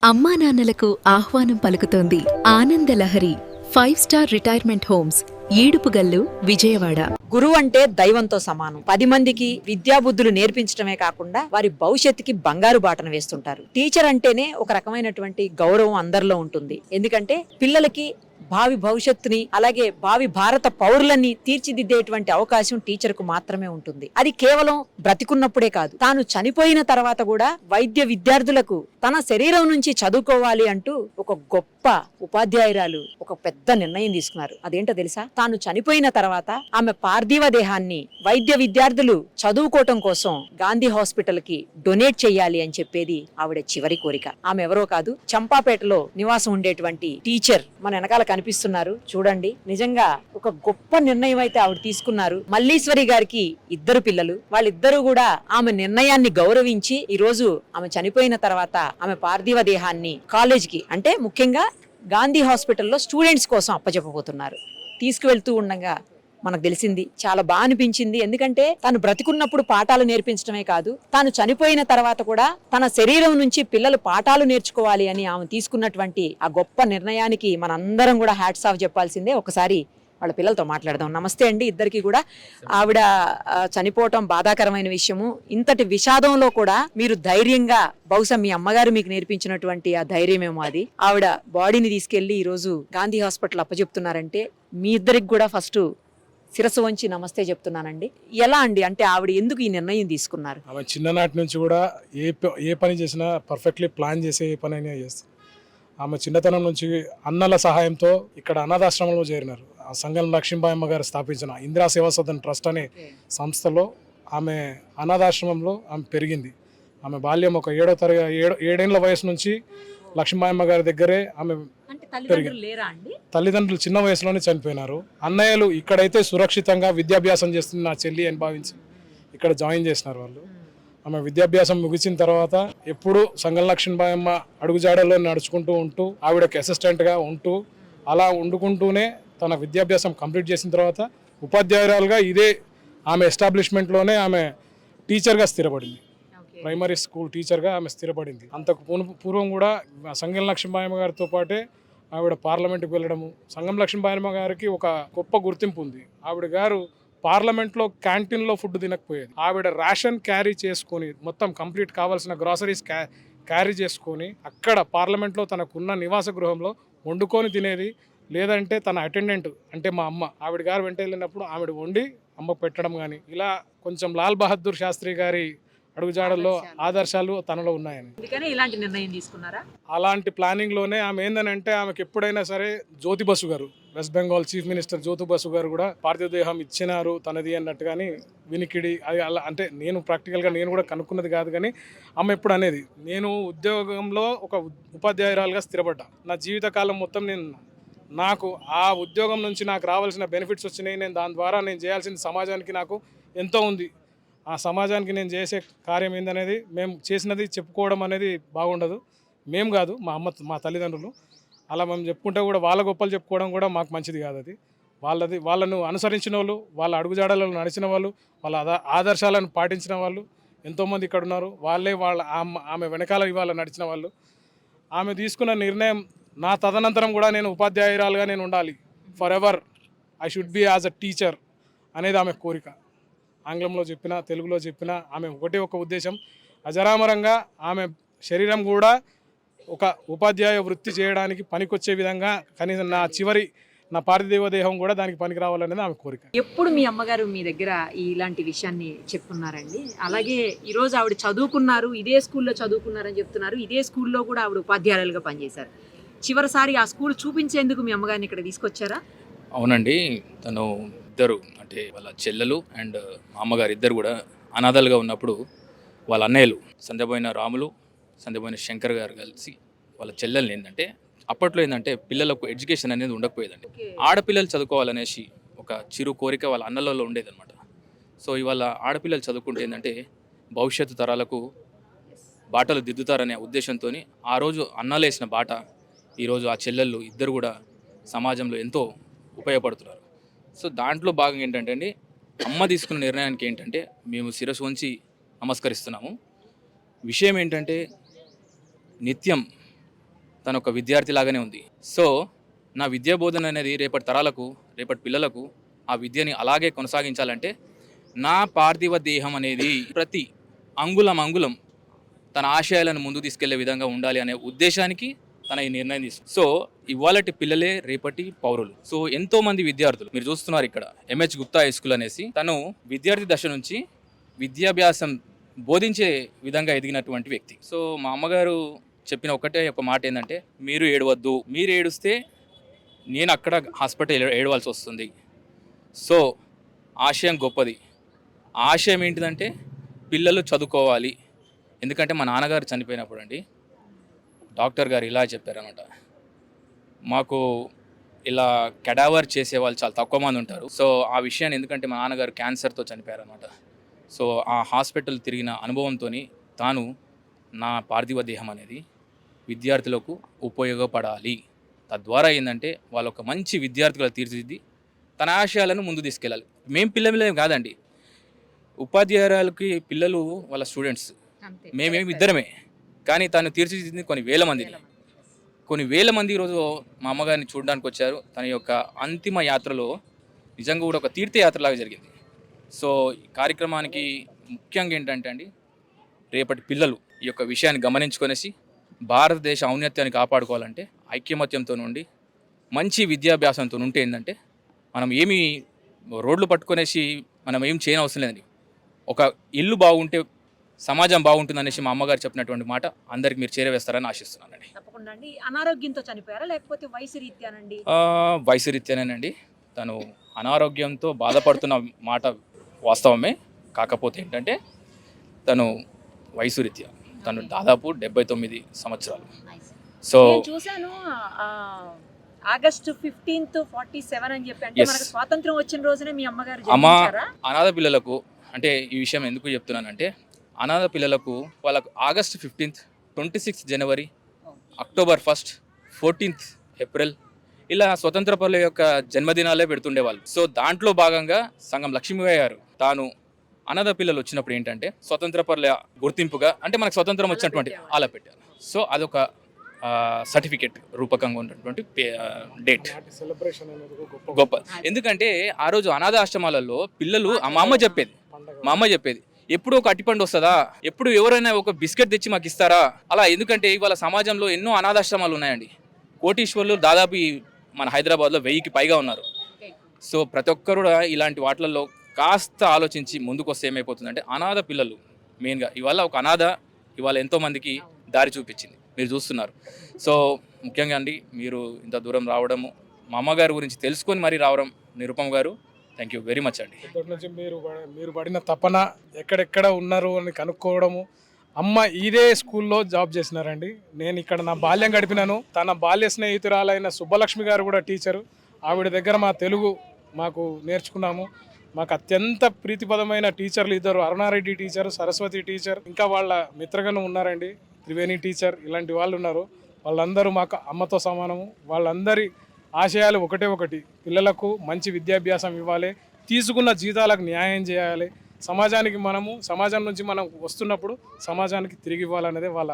అమ్మా నాన్నలకు ఆహ్వానం పలుకుతోంది Ananda Lahari 5 star retirement homes Edupugallu Vijayawada. గురువు అంటే దైవంతో సమానం. 10 మందికి విద్యాబుద్ధులు నేర్పించడమే కాకుండా వారి భవిష్యత్తుకి బంగారు బాటను వేస్తుంటారు. టీచర్ అంటేనే ఒక రకమైనటువంటి గౌరవం అందరిలో ఉంటుంది. ఎందుకంటే పిల్లలకి భావి భవిష్యత్తుని అలాగే భావి భారత పౌరులని తీర్చిదిద్దేటువంటి అవకాశం టీచర్ కు మాత్రమే ఉంటుంది. అది కేవలం బ్రతికున్నప్పుడే కాదు, తాను చనిపోయిన తర్వాత కూడా వైద్య విద్యార్థులకు తన శరీరం నుంచి చదువుకోవాలి అంటూ ఒక గొప్ప ఉపాధ్యాయురాలు ఒక పెద్ద నిర్ణయం తీసుకున్నారు. అదేంటో తెలుసా? తాను చనిపోయిన తర్వాత ఆమె పార్థివ దేహాన్ని వైద్య విద్యార్థులు చదువుకోవటం కోసం గాంధీ హాస్పిటల్ కి డొనేట్ చెయ్యాలి అని చెప్పేది ఆవిడ చివరి కోరిక. ఆమె ఎవరో కాదు, చంపాపేటలో నివాసం ఉండేటువంటి టీచర్. మన వెనకాల కనిపిస్తున్నారు చూడండి. నిజంగా ఒక గొప్ప నిర్ణయం అయితే ఆవిడ తీసుకున్నారు. మల్లీశ్వరి గారికి 2 పిల్లలు. వాళ్ళిద్దరూ కూడా ఆమె నిర్ణయాన్ని గౌరవించి ఈ రోజు ఆమె చనిపోయిన తర్వాత ఆమె పార్థివ దేహాన్ని కాలేజీకి, అంటే ముఖ్యంగా గాంధీ హాస్పిటల్లో స్టూడెంట్స్ కోసం అప్పచెప్పబోతున్నారు. తీసుకువెళ్తూ ఉండగా మనకు తెలిసింది, చాలా బాగా అనిపించింది. ఎందుకంటే తను బ్రతికున్నప్పుడు పాఠాలు నేర్పించడమే కాదు, తాను చనిపోయిన తర్వాత కూడా తన శరీరం నుంచి పిల్లలు పాఠాలు నేర్చుకోవాలి అని ఆమె తీసుకున్నటువంటి ఆ గొప్ప నిర్ణయానికి మనందరం కూడా హ్యాట్స్ ఆఫ్ చెప్పాల్సిందే. ఒకసారి వాళ్ళ పిల్లలతో మాట్లాడదాం. నమస్తే అండి ఇద్దరికి కూడా. ఆవిడ చనిపోవటం బాధాకరమైన విషయము. ఇంతటి విషాదంలో కూడా మీరు ధైర్యంగా, బహుశా మీ అమ్మగారు మీకు నేర్పించినటువంటి ఆ ధైర్యమేమో అది, ఆవిడ బాడీని తీసుకెళ్లి ఈ రోజు గాంధీ హాస్పిటల్ అప్పచెప్తున్నారంటే మీ ఇద్దరికి కూడా ఫస్ట్ శిరస్సు వంచి నమస్తే చెప్తున్నానండి. ఎలా అండి, అంటే ఆవిడ ఎందుకు ఈ నిర్ణయం తీసుకున్నారు? ఆమె చిన్ననాటి నుంచి కూడా ఏ పని చేసినా పర్ఫెక్ట్లీ ప్లాన్ చేసే ఏ పని అయినా చేస్తుంది. ఆమె చిన్నతనం నుంచి అన్నల సహాయంతో ఇక్కడ అనాథాశ్రమంలో చేరినారు. ఆ సంగం లక్ష్మీబాయమ్మ గారు స్థాపించిన ఇందిరా సేవా సదన్ ట్రస్ట్ అనే సంస్థలో ఆమె అనాథాశ్రమంలో ఆమె పెరిగింది. ఆమె బాల్యం ఒక 7 వయసు నుంచి లక్ష్మీబాయమ్మ గారి దగ్గరే ఆమె తల్లిదండ్రులు చిన్న వయసులోనే చనిపోయినారు. అన్నయ్యలు ఇక్కడైతే సురక్షితంగా విద్యాభ్యాసం చేస్తుంది నా చెల్లి అని భావించి ఇక్కడ జాయిన్ చేసినారు వాళ్ళు. ఆమె విద్యాభ్యాసం ముగిసిన తర్వాత ఎప్పుడు సంగం లక్ష్మీబాయమ్మ అడుగుజాడల్లో నడుచుకుంటూ ఉంటూ ఆవిడకి అసిస్టెంట్గా ఉంటూ అలా వండుకుంటూనే తన విద్యాభ్యాసం కంప్లీట్ చేసిన తర్వాత ఉపాధ్యాయురాలుగా ఇదే ఆమె ఎస్టాబ్లిష్మెంట్లోనే ఆమె టీచర్గా స్థిరపడింది. ప్రైమరీ స్కూల్ టీచర్గా ఆమె స్థిరపడింది. అంతకు పూర్వం కూడా సంగం లక్ష్మీబాయమ్మ గారితో పాటే ఆవిడ పార్లమెంట్కి వెళ్ళడము. సంగం లక్ష్మీబాయమ్మ గారికి ఒక గొప్ప గుర్తింపు ఉంది. ఆవిడ గారు పార్లమెంట్లో క్యాంటీన్లో ఫుడ్ తినకపోయేది. ఆవిడ రేషన్ క్యారీ చేసుకొని మొత్తం కంప్లీట్ కావాల్సిన గ్రాసరీస్ క్యారీ చేసుకొని అక్కడ పార్లమెంట్లో తనకున్న నివాస గృహంలో వండుకొని తినేది. లేదంటే తన అటెండెంట్ అంటే మా అమ్మ, ఆవిడ గారు వెంట వెళ్ళినప్పుడు ఆవిడ వండి అమ్మకు పెట్టడం కానీ, ఇలా కొంచెం లాల్ బహదూర్ శాస్త్రి గారి అడుగుజాడల్లో ఆదర్శాలు తనలో ఉన్నాయని ఇలాంటి నిర్ణయం తీసుకున్నారా? అలాంటి ప్లానింగ్ లోనే ఆమె ఏందనంటే ఆమెకి ఎప్పుడైనా సరే జ్యోతి బసు గారు, వెస్ట్ బెంగాల్ చీఫ్ మినిస్టర్ జ్యోతి బసు గారు కూడా పార్థివ దేహం ఇచ్చినారు తనది అన్నట్టుగాని వినికిడి. అది అలా అంటే నేను ప్రాక్టికల్గా నేను కూడా కనుక్కున్నది కాదు, కానీ ఆమె ఎప్పుడు అనేది, నేను ఉద్యోగంలో ఒక ఉపాధ్యాయురాలుగా స్థిరపడ్డా. నా జీవితకాలం మొత్తం నాకు ఆ ఉద్యోగం నుంచి నాకు రావాల్సిన బెనిఫిట్స్ వచ్చినాయి. నేను దాని ద్వారా నేను చేయాల్సిన సమాజానికి నాకు ఎంతో ఉంది. ఆ సమాజానికి నేను చేసే కార్యం ఏందనేది మేము చేసినది చెప్పుకోవడం అనేది బాగుండదు. మేము కాదు, మా తల్లిదండ్రులు అలా మేము చెప్పుకుంటే కూడా వాళ్ళ గొప్పలు చెప్పుకోవడం కూడా మాకు మంచిది కాదు. అది వాళ్ళను అనుసరించిన వాళ్ళు, వాళ్ళ అడుగుజాడలలో నడిచిన వాళ్ళు, వాళ్ళ ఆదర్శాలను పాటించిన వాళ్ళు ఎంతోమంది ఇక్కడ ఉన్నారు. ఆమె వెనకాల ఇవాళ నడిచిన వాళ్ళు. ఆమె తీసుకున్న నిర్ణయం, నా తదనంతరం కూడా నేను ఉపాధ్యాయురాలుగా నేను ఉండాలి, for ever I should be as a teacher అనేది ఆమె కోరిక. ఆంగ్లంలో చెప్పినా తెలుగులో చెప్పినా ఆమె ఒక ఉద్దేశం, అజరామరంగా ఆమె శరీరం కూడా ఒక ఉపాధ్యాయ వృత్తి చేయడానికి పనికొచ్చే విధంగా కనీసం నా పార్థివ దేహం కూడా దానికి పనికి రావాలనేది ఆమె కోరిక. ఎప్పుడు మీ అమ్మగారు మీ దగ్గర ఇలాంటి విషయాన్ని చెప్పుకున్నారండి? అలాగే ఈరోజు ఆవిడ చదువుకున్నారు, ఇదే స్కూల్లో చదువుకున్నారని చెప్తున్నారు. ఇదే స్కూల్లో కూడా ఆవిడ ఉపాధ్యాయులుగా పనిచేశారు. చివరిసారి ఆ స్కూల్ చూపించేందుకు మీ అమ్మగారిని ఇక్కడ తీసుకొచ్చారా? అవునండి, తను ఇద్దరు అంటే వాళ్ళ చెల్లెలు అండ్ మా అమ్మగారు ఇద్దరు కూడా అనాథలుగా ఉన్నప్పుడు వాళ్ళ అన్నయ్యలు సంధ్యపోయిన రాములు, సంధ్యపోయిన శంకర్ గారు కలిసి వాళ్ళ చెల్లెల్ని ఏంటంటే, అప్పట్లో ఏంటంటే పిల్లలకు ఎడ్యుకేషన్ అనేది ఉండకపోయేదండి. ఆడపిల్లలు చదువుకోవాలనేసి ఒక చిరు కోరిక వాళ్ళ అన్నలలో ఉండేదన్నమాట. సో ఇవాళ ఆడపిల్లలు చదువుకుంటే ఏంటంటే భవిష్యత్తు తరాలకు బాటలు దిద్దుతారనే ఉద్దేశంతో ఆ రోజు అన్నలు వేసిన బాట ఈరోజు ఆ చెల్లెళ్ళు ఇద్దరు కూడా సమాజంలో ఎంతో ఉపయోగపడుతున్నారు. సో దాంట్లో భాగంగా ఏంటంటే అండి, అమ్మ తీసుకున్న నిర్ణయానికి ఏంటంటే మేము శిరస్సు వంచి నమస్కరిస్తున్నాము. విషయం ఏంటంటే నిత్యం తను ఒక విద్యార్థి లాగానే ఉంది. సో నా విద్యా బోధన అనేది రేపటి తరాలకు, రేపటి పిల్లలకు ఆ విద్యని అలాగే కొనసాగించాలంటే నా పార్థివ దేహం అనేది ప్రతి అంగుళం అంగుళం తన ఆశయాలను ముందుకు తీసుకెళ్లే విధంగా ఉండాలి అనే ఉద్దేశానికి తన ఈ నిర్ణయం తీసుకుంది. సో ఇవాళటి పిల్లలే రేపటి పౌరులు. సో ఎంతో మంది విద్యార్థులు మీరు చూస్తున్నారు ఇక్కడ ఎంహెచ్ గుప్తా హై స్కూల్ అనేసి, తను విద్యార్థి దశ నుంచి విద్యాభ్యాసం బోధించే విధంగా ఎదిగినటువంటి వ్యక్తి. సో మా అమ్మగారు చెప్పిన ఒక మాట ఏంటంటే, మీరు ఏడవద్దు, మీరు ఏడుస్తే నేను అక్కడ హాస్పిటల్ ఏడవాల్సి వస్తుంది. సో ఆశయం గొప్పది. ఆశయం ఏంటిదంటే పిల్లలు చదువుకోవాలి. ఎందుకంటే మా నాన్నగారు చనిపోయినప్పుడు అండి డాక్టర్ గారు ఇలా చెప్పారనమాట, మాకు ఇలా కెడావర్ చేసే వాళ్ళు చాలా తక్కువ మంది ఉంటారు. సో ఆ విషయాన్ని, ఎందుకంటే మా నాన్నగారు క్యాన్సర్తో చనిపోయారనమాట. సో ఆ హాస్పిటల్ తిరిగిన అనుభవంతో తాను నా పార్థివ దేహం అనేది విద్యార్థులకు ఉపయోగపడాలి, తద్వారా ఏంటంటే వాళ్ళు ఒక మంచి విద్యార్థులుగా తీర్చిదిద్ది తన ఆశయాలను ముందు తీసుకెళ్ళాలి. మేము పిల్లలే కాదండి, ఉపాధ్యాయురాలకి పిల్లలు వాళ్ళ స్టూడెంట్స్, మేమేమి ఇద్దరమే, కానీ తను తీర్చిదిద్దింది కొన్ని వేల మంది ఈరోజు మా అమ్మగారిని చూడడానికి వచ్చారు. తన యొక్క అంతిమ యాత్రలో నిజంగా కూడా ఒక తీర్థయాత్రలాగా జరిగింది. సో ఈ కార్యక్రమానికి ముఖ్యంగా ఏంటంటే అండి, రేపటి పిల్లలు ఈ యొక్క విషయాన్ని గమనించుకొనేసి భారతదేశ ఔన్నత్యాన్ని కాపాడుకోవాలంటే ఐక్యమత్యంతో నుండి మంచి విద్యాభ్యాసంతో ఉంటే ఏంటంటే మనం ఏమి రోడ్లు పట్టుకొనేసి మనం ఏం చేయనవసరం లేదండి. ఒక ఇల్లు బాగుంటే సమాజం బాగుంటుంది అనేసి మా అమ్మగారు చెప్పినటువంటి మాట అందరికి మీరు చేరవేస్తారని ఆశిస్తున్నానండి. తప్పకుండా అండి. అనారోగ్యంతో చనిపోయారా లేకపోతే వయసు రీత్యానండి? వయసు రీత్యానేనండి. తను అనారోగ్యంతో బాధపడుతున్న మాట వాస్తవమే. కాకపోతే ఏంటంటే తను వయసు రీత్యా తను దాదాపు 79 సంవత్సరాలు. సో చూసాను ఆగస్టు 15th 47 అని చెప్పి, అంటే మనకు స్వాతంత్రం వచ్చిన రోజునే మీ అమ్మగారు జన్మించారా? అనాథ పిల్లలకు, అంటే ఈ విషయం ఎందుకు చెప్తున్నానంటే, అనాథ పిల్లలకు వాళ్ళకు ఆగస్టు 15th, 26 జనవరి, అక్టోబర్ 1st, 14th ఏప్రిల్ ఇలా స్వతంత్ర పరుల యొక్క జన్మదినాలే పెడుతుండేవాళ్ళు. సో దాంట్లో భాగంగా సంగం లక్ష్మీబాయి గారు తాను అనాథ పిల్లలు వచ్చినప్పుడు ఏంటంటే స్వతంత్ర పరుల గుర్తింపుగా, అంటే మనకు స్వతంత్రం వచ్చినటువంటి అలా పెట్టారు. సో అదొక సర్టిఫికేట్ రూపకంగా ఉన్నటువంటి డేట్ గొప్ప. ఎందుకంటే ఆ రోజు అనాథ ఆశ్రమాలలో పిల్లలు మా అమ్మ చెప్పేది ఎప్పుడు ఒక అట్టిపండు వస్తుందా, ఎప్పుడు ఎవరైనా ఒక బిస్కెట్ తెచ్చి మాకు ఇస్తారా అలా. ఎందుకంటే ఇవాళ సమాజంలో ఎన్నో అనాథాశ్రమాలు ఉన్నాయండి. కోటీశ్వర్లు దాదాపు మన హైదరాబాద్లో 1000కి పైగా ఉన్నారు. సో ప్రతి ఒక్కరు కూడా ఇలాంటి వాటిలలో కాస్త ఆలోచించి ముందుకు వస్తే ఏమైపోతుందంటే, అనాథ పిల్లలు మెయిన్గా ఇవాళ ఒక అనాథ ఇవాళ ఎంతోమందికి దారి చూపించింది, మీరు చూస్తున్నారు. సో ముఖ్యంగా అండి మీరు ఇంత దూరం రావడము, మా అమ్మగారి గురించి తెలుసుకొని మరీ రావడం, నిరుపమ్ గారు థ్యాంక్ యూ వెరీ మచ్ అండి. ఇప్పటి నుంచి మీరు పడిన తపన ఎక్కడెక్కడ ఉన్నారు అని కనుక్కోవడము. అమ్మ ఇదే స్కూల్లో జాబ్ చేసినారండి. నేను ఇక్కడ నా బాల్యం గడిపినాను. తన బాల్య స్నేహితురాలైన సుబ్బలక్ష్మి గారు కూడా టీచరు. ఆవిడ దగ్గర మా తెలుగు మాకు నేర్చుకున్నాము. మాకు అత్యంత ప్రీతిపదమైన టీచర్లు ఇద్దరు, అరుణారెడ్డి టీచర్, సరస్వతి టీచర్, ఇంకా వాళ్ళ మిత్రగణం ఉన్నారండి, త్రివేణి టీచర్, ఇలాంటి వాళ్ళు ఉన్నారు. వాళ్ళందరూ మాకు అమ్మతో సమానము. వాళ్ళందరి ఆశయాలు ఒకటి, పిల్లలకు మంచి విద్యాభ్యాసం ఇవ్వాలి, తీసుకున్న జీతాలకు న్యాయం చేయాలి, సమాజం నుంచి మనం వస్తున్నప్పుడు సమాజానికి తిరిగి ఇవ్వాలనేదే వాళ్ళ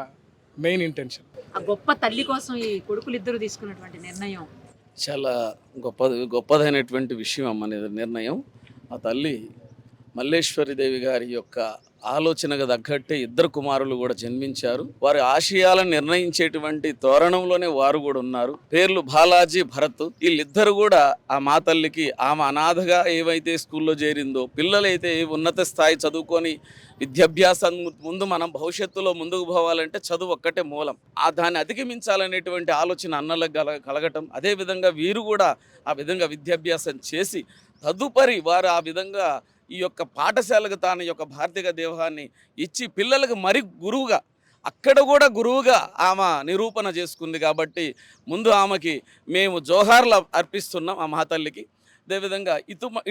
మెయిన్ ఇంటెన్షన్. ఆ గొప్ప తల్లి కోసం ఈ కొడుకులు ఇద్దరు తీసుకున్నటువంటి నిర్ణయం చాలా గొప్పదైనటువంటి విషయం అమ్మ నిర్ణయం. ఆ తల్లి మల్లేశ్వరిదేవి గారి యొక్క ఆలోచనకు తగ్గట్టే ఇద్దరు కుమారులు కూడా జన్మించారు. వారి ఆశయాలను నిర్ణయించేటువంటి తోరణంలోనే వారు కూడా ఉన్నారు. పేర్లు బాలాజీ, భరత్. వీళ్ళిద్దరు కూడా ఆ మా తల్లికి ఆమె అనాథగా ఏవైతే స్కూల్లో చేరిందో, పిల్లలైతే ఉన్నత స్థాయి చదువుకొని విద్యాభ్యాసం ముందు మనం భవిష్యత్తులో ముందుకు పోవాలంటే చదువు ఒక్కటే మూలం. దాన్ని అధిగమించాలనేటువంటి ఆలోచన అన్నలకు కలగటం, అదేవిధంగా వీరు కూడా ఆ విధంగా విద్యాభ్యాసం చేసి తదుపరి వారు ఆ విధంగా ఈ యొక్క పాఠశాలకు తాను యొక్క భారతీయ దేహాన్ని ఇచ్చి పిల్లలకు మరి గురువుగా, అక్కడ కూడా గురువుగా ఆమె నిరూపణ చేసుకుంది. కాబట్టి ముందు ఆమెకి మేము జోహార్లు అర్పిస్తున్నాం ఆ మహాతల్లికి. అదేవిధంగా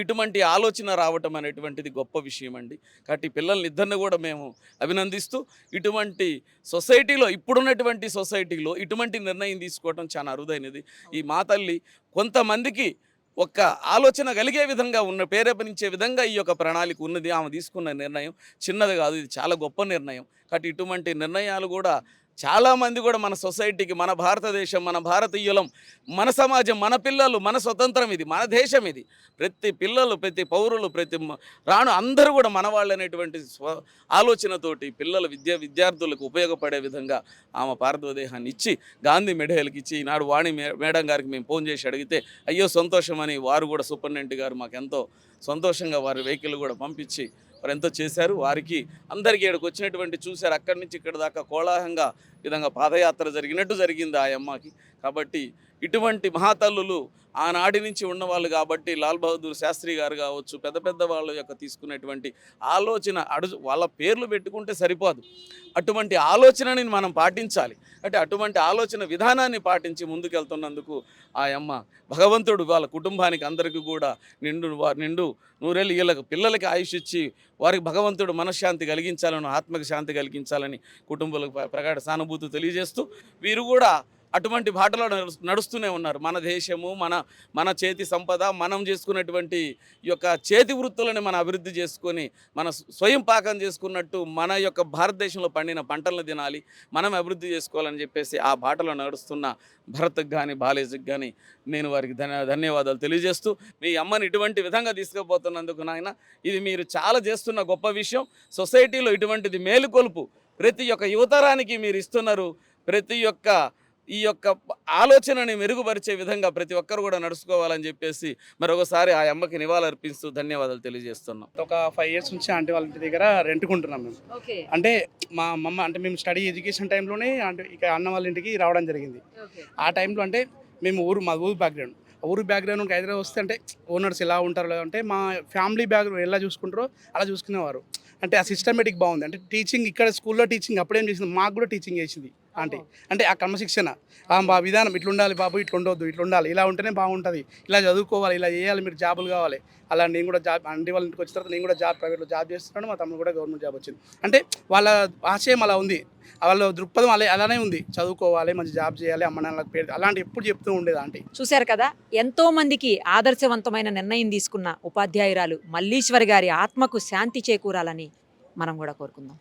ఇటువంటి ఆలోచన రావటం అనేటువంటిది గొప్ప విషయం అండి. కాబట్టి పిల్లల్ని ఇద్దరిని కూడా మేము అభినందిస్తూ, ఇటువంటి సొసైటీలో, ఇప్పుడున్నటువంటి సొసైటీలో ఇటువంటి నిర్ణయం తీసుకోవటం చాలా అరుదైనది. ఈ మా తల్లి కొంతమందికి ఒక్క ఆలోచన కలిగే విధంగా ప్రేరేపణించే విధంగా ఈ యొక్క ప్రణాళిక ఉన్నది. ఆమె తీసుకున్న నిర్ణయం చిన్నది కాదు, ఇది చాలా గొప్ప నిర్ణయం. కాబట్టి ఇటువంటి నిర్ణయాలు కూడా చాలామంది కూడా మన సొసైటీకి, మన భారతదేశం, మన భారతీయులం, మన సమాజం, మన పిల్లలు, మన స్వతంత్రం ఇది, మన దేశం ఇది, ప్రతి పిల్లలు, ప్రతి పౌరులు, రాను అందరూ కూడా మన వాళ్ళు అనేటువంటి ఆలోచనతోటి పిల్లల విద్యార్థులకు ఉపయోగపడే విధంగా ఆమె పార్థివ దేహాన్ని ఇచ్చి గాంధీ మెడల్కి ఇచ్చి ఈనాడు వాణి మేడం గారికి మేము ఫోన్ చేసి అడిగితే అయ్యో సంతోషమని వారు కూడా సూపరింటెండెంట్ గారు మాకు ఎంతో సంతోషంగా వారి వెహికల్ కూడా పంపించి వారు ఎంతో చేశారు. వారికి అందరికీ ఇక్కడికి వచ్చినటువంటి చూశారు, అక్కడి నుంచి ఇక్కడ దాకా కోలాహలంగా విధంగా పాదయాత్ర జరిగినట్టు జరిగింది ఆ అమ్మకి. కాబట్టి ఇటువంటి మహాతల్లులు ఆనాటి నుంచి ఉన్నవాళ్ళు కాబట్టి లాల్ బహదూర్ శాస్త్రి గారు కావచ్చు, పెద్ద పెద్ద వాళ్ళ యొక్క తీసుకునేటువంటి ఆలోచన వాళ్ళ పేర్లు పెట్టుకుంటే సరిపోదు, అటువంటి ఆలోచనని మనం పాటించాలి. అంటే అటువంటి ఆలోచన విధానాన్ని పాటించి ముందుకెళ్తున్నందుకు ఆ అమ్మ భగవంతుడు వాళ్ళ కుటుంబానికి అందరికీ కూడా నిండు నూరేళ్ళు వీళ్ళకి పిల్లలకి ఆయుష్ ఇచ్చి వారికి భగవంతుడు మనశ్శాంతి కలిగించాలని, ఆత్మకి శాంతి కలిగించాలని కుటుంబాలకు ప్రగాఢ సానుభూతి తెలియజేస్తూ వీరు కూడా అటువంటి బాటలో నడుస్తూనే ఉన్నారు. మన దేశము, మన చేతి సంపద, మనం చేసుకున్నటువంటి ఈ యొక్క చేతి వృత్తులను మనం అభివృద్ధి చేసుకొని మన స్వయం పాకం చేసుకున్నట్టు మన యొక్క భారతదేశంలో పండిన పంటలను తినాలి, మనం అభివృద్ధి చేసుకోవాలని చెప్పేసి ఆ బాటలో నడుస్తున్న భరత్కి కానీ బాలేజ్కి కానీ నేను వారికి ధన్యవాదాలు తెలియజేస్తూ, మీ అమ్మని ఇటువంటి విధంగా తీసుకుపోతున్నందుకు నాయన ఇది మీరు చాలా చేస్తున్న గొప్ప విషయం. సొసైటీలో ఇటువంటిది మేలుకొలుపు ప్రతి ఒక్క యువతరానికి మీరు ఇస్తున్నారు. ప్రతి ఒక్క ఈ యొక్క ఆలోచనని మెరుగుపరిచే విధంగా ప్రతి ఒక్కరు కూడా నడుచుకోవాలని చెప్పేసి మరొకసారి ఆ అమ్మకి నివాళులర్పిస్తూ ధన్యవాదాలు తెలియజేస్తున్నాం. ఒక 5 years నుంచి ఆంటీ వాళ్ళ ఇంటి దగ్గర రెంట్కుంటున్నాం మేము. అంటే మా మమ్మ అంటే మేము స్టడీ ఎడ్యుకేషన్ టైంలోనే అంటే ఇక అన్న వాళ్ళ ఇంటికి రావడం జరిగింది. ఆ టైంలో అంటే మేము మా ఊరు బ్యాక్గ్రౌండ్ హైదరాబాద్ వస్తే అంటే ఓనర్స్ ఎలా ఉంటారో అంటే మా ఫ్యామిలీ బ్యాక్గ్రౌండ్ ఎలా చూసుకుంటారో అలా చూసుకునేవారు. అంటే ఆ సిస్టమేటిక్ బాగుంది. అంటే టీచింగ్ ఇక్కడ స్కూల్లో టీచింగ్ అప్పుడేం చేసింది, మాకు కూడా టీచింగ్ చేసింది ఆంటీ. అంటే ఆ క్రమశిక్షణ, ఆ విధానం ఇట్లా ఉండాలి బాబు, ఇట్లా ఉండొద్దు, ఇట్లా ఉండాలి, ఇలా ఉంటేనే బాగుంటుంది, ఇలా చదువుకోవాలి, ఇలా చేయాలి, మీరు జాబులు కావాలి. అలా నేను కూడా జాబ్ ఆంటీ వాళ్ళ ఇంటికి వచ్చిన తర్వాత నేను కూడా ప్రైవేట్లో జాబ్ చేస్తున్నాను, మా తమ్ముడు కూడా గవర్నమెంట్ జాబ్ వచ్చింది. అంటే వాళ్ళ ఆశయం అలా ఉంది, వాళ్ళ దృక్పథం అలానే ఉంది, చదువుకోవాలి, మంచి జాబ్ చేయాలి, అమ్మ నాన్నలకు పేరు అలాంటి ఎప్పుడు చెప్తూ ఉండేది ఆంటీ. చూశారు కదా, ఎంతో మందికి ఆదర్శవంతమైన నిర్ణయం తీసుకున్న ఉపాధ్యాయురాలు మల్లీశ్వరి గారి ఆత్మకు శాంతి చేకూరాలని మనం కూడా కోరుకుందాం.